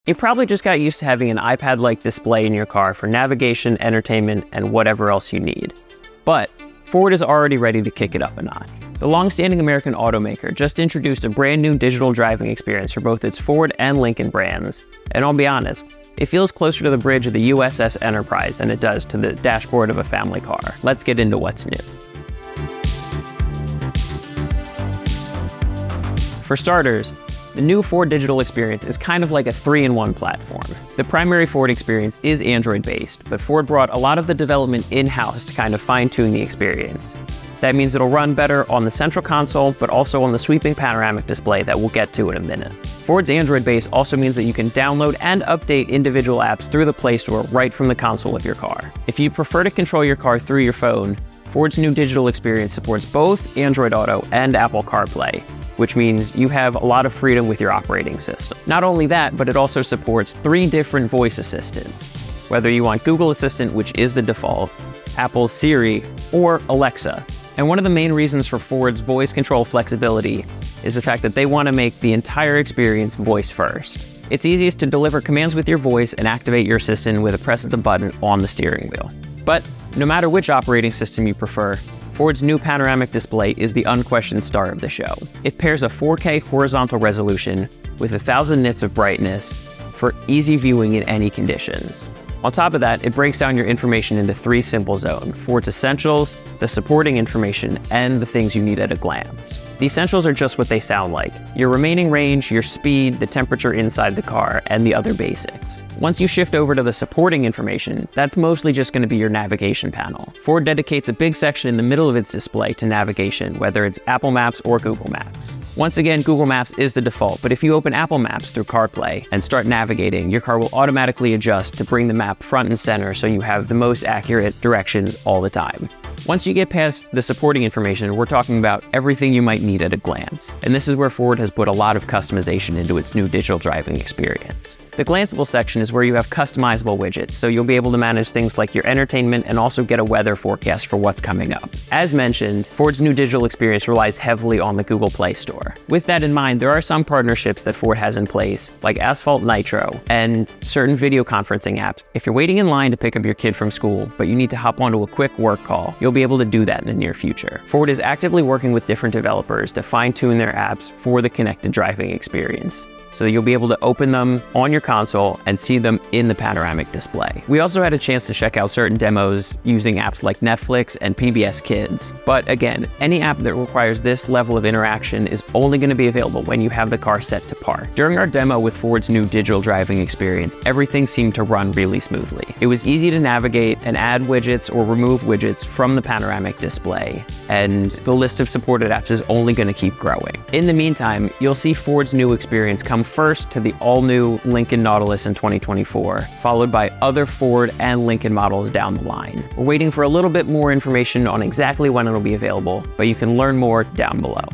You probably just got used to having an iPad-like display in your car for navigation, entertainment, and whatever else you need. But Ford is already ready to kick it up a notch. The long-standing American automaker just introduced a brand new digital driving experience for both its Ford and Lincoln brands. And I'll be honest, it feels closer to the bridge of the USS Enterprise than it does to the dashboard of a family car. Let's get into what's new. For starters, the new Ford digital experience is kind of like a 3-in-1 platform. The primary Ford experience is Android-based, but Ford brought a lot of the development in-house to kind of fine-tune the experience. That means it'll run better on the central console, but also on the sweeping panoramic display that we'll get to in a minute. Ford's Android base also means that you can download and update individual apps through the Play Store right from the console of your car. If you prefer to control your car through your phone, Ford's new digital experience supports both Android Auto and Apple CarPlay, which means you have a lot of freedom with your operating system. Not only that, but it also supports 3 different voice assistants, whether you want Google Assistant, which is the default, Apple's Siri, or Alexa. And one of the main reasons for Ford's voice control flexibility is the fact that they want to make the entire experience voice first. It's easiest to deliver commands with your voice and activate your assistant with a press of the button on the steering wheel. But no matter which operating system you prefer, Ford's new panoramic display is the unquestioned star of the show. It pairs a 4K horizontal resolution with 1000 nits of brightness for easy viewing in any conditions. On top of that, it breaks down your information into 3 simple zones: Ford's Essentials, the supporting information, and the things you need at a glance. The essentials are just what they sound like: your remaining range, your speed, the temperature inside the car, and the other basics. Once you shift over to the supporting information, that's mostly just going to be your navigation panel. Ford dedicates a big section in the middle of its display to navigation, whether it's Apple Maps or Google Maps. Once again, Google Maps is the default, but if you open Apple Maps through CarPlay and start navigating, your car will automatically adjust to bring the map front and center so you have the most accurate directions all the time. Once you get past the supporting information, we're talking about everything you might need at a glance. And this is where Ford has put a lot of customization into its new digital driving experience. The glanceable section is where you have customizable widgets, so you'll be able to manage things like your entertainment and also get a weather forecast for what's coming up. As mentioned, Ford's new digital experience relies heavily on the Google Play Store. With that in mind, there are some partnerships that Ford has in place, like Asphalt Nitro and certain video conferencing apps. If you're waiting in line to pick up your kid from school, but you need to hop onto a quick work call, you'll be able to do that in the near future. Ford is actively working with different developers to fine-tune their apps for the connected driving experience, so you'll be able to open them on your console and see them in the panoramic display. We also had a chance to check out certain demos using apps like Netflix and PBS Kids. But again, any app that requires this level of interaction is only going to be available when you have the car set to park. During our demo with Ford's new digital driving experience, everything seemed to run really smoothly. It was easy to navigate and add widgets or remove widgets from the panoramic display, and the list of supported apps is only going to keep growing. In the meantime, you'll see Ford's new experience come first to the all-new Lincoln Nautilus in 2024, followed by other Ford and Lincoln models down the line. We're waiting for a little bit more information on exactly when it'll be available, but you can learn more down below.